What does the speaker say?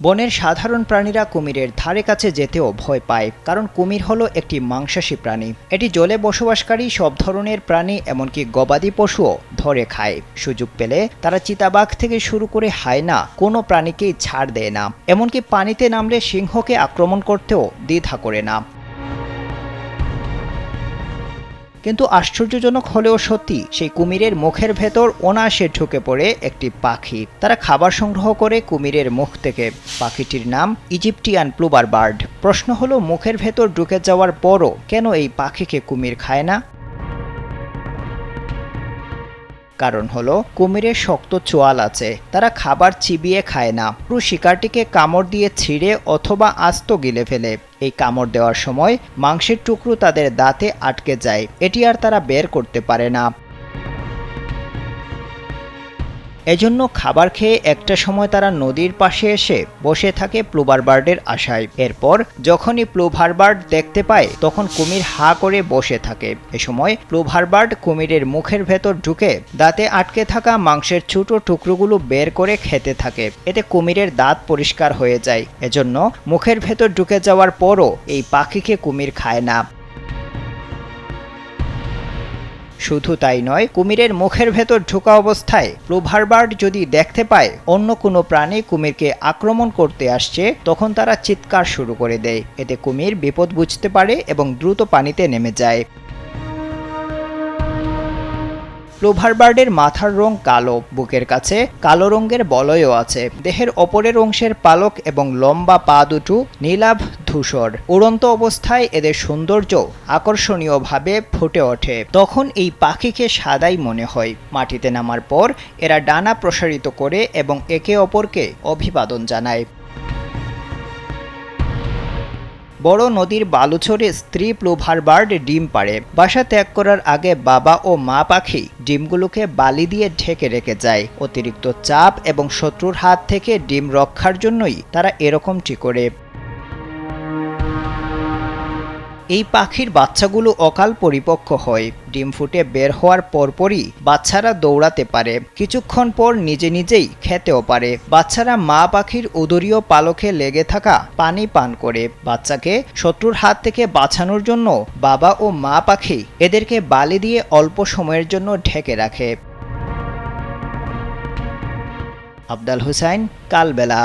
বনের সাধারণ প্রাণীরা কুমিরের ধারে কাছে যেতেও ভয় পায়, কারণ কুমির হলো একটি মাংসাশী প্রাণী। এটি জলে বসবাসকারী সব ধরনের প্রাণী, এমনকি গবাদি পশুও ধরে খায়। সুযোগ পেলে তারা চিতাবাঘ থেকে শুরু করে হায়না কোনো প্রাণীকেই ছাড় দেয় না, এমনকি পানিতে নামলে সিংহকে আক্রমণ করতেও দ্বিধা করে না। কিন্তু আশ্চর্যজনক হলেও সত্যি, সেই কুমিরের মুখের ভেতর অনায়াসে ঢুকে পড়ে একটি পাখি। তারা খাবার সংগ্রহ করে কুমিরের মুখ থেকে। পাখিটির নাম ইজিপ্টিয়ান প্লুভার বার্ড। প্রশ্ন হলো, মুখের ভেতর ঢুকে যাওয়ার পরও কেন এই পাখিকে কুমির খায় না? কারণ হলো, কুমিরের শক্ত চোয়াল আছে, তারা খাবার চিবিয়ে খায় না, পুরো শিকারটিকে কামড় দিয়ে ছিঁড়ে অথবা আস্ত গিলে ফেলে। এই কামড় দেওয়ার সময় মাংসের টুকরো তাদের দাঁতে আটকে যায়, এটি আর তারা বের করতে পারে না। এজন্য খাবার খেয়ে একটা সময় তারা নদীর পাশে এসে বসে থাকে প্লুভার বার্ডের আশায়। এরপর যখনই প্লুভার বার্ড দেখতে পায়, তখন কুমির হা করে বসে থাকে। এ সময় প্লুভার বার্ড কুমিরের মুখের ভেতর ঢুকে দাঁতে আটকে থাকা মাংসের ছোট টুকরোগুলো বের করে খেতে থাকে। এতে কুমিরের দাঁত পরিষ্কার হয়ে যায়। এজন্য মুখের ভেতর ঢুকে যাওয়ার পরও এই পাখিকে কুমির খায় না। শুধু তাই নয়, কুমিরের মুখের ভেতর ঢোকা অবস্থায় প্লুভার বার্ড যদি দেখতে পায় অন্য কোনো প্রাণী কুমিরকে আক্রমণ করতে আসছে, তখন তারা চিৎকার শুরু করে দেয়। এতে কুমির বিপদ বুঝতে পারে এবং দ্রুত পানিতে নেমে যায়। প্লুভার বার্ডের মাথার রং কালো, বুকের কাছে কালো রঙের বলয়ও আছে। দেহের অপরের অংশের পালক এবং লম্বা পা দুটো নীলাভ ধূসর। উড়ন্ত অবস্থায় এদের সৌন্দর্য আকর্ষণীয়ভাবে ফুটে ওঠে। তখন এই পাখিকে সাদাই মনে হয়। মাটিতে নামার পর এরা ডানা প্রসারিত করে এবং একে অপরকে অভিবাদন জানায়। বড় নদীর বালুচরে স্ত্রী প্লুভার বার্ড ডিম পাড়ে। বাসা ত্যাগ করার আগে বাবা ও মা পাখি ডিমগুলোকে বালি দিয়ে ঢেকে রেখে যায়। অতিরিক্ত চাপ এবং শত্রুর হাত থেকে ডিম রক্ষার জন্যই তারা এরকমটি করে। এই পাখির বাচ্চাগুলো অকাল পরিপক্ক হয়। ডিম ফুটে বের হওয়ার পরপরই বাচ্চারা দৌড়াতে পারে, কিছুক্ষণ পর নিজে নিজেই খেতেও পারে। বাচ্চারা মা পাখির উদরীয় পালকে লেগে থাকা পানি পান করে। বাচ্চাকে শত্রুর হাত থেকে বাঁচানোর জন্য বাবা ও মা পাখি এদেরকে বালি দিয়ে অল্প সময়ের জন্য ঢেকে রাখে। আফদাল হুসাইন, কালবেলা।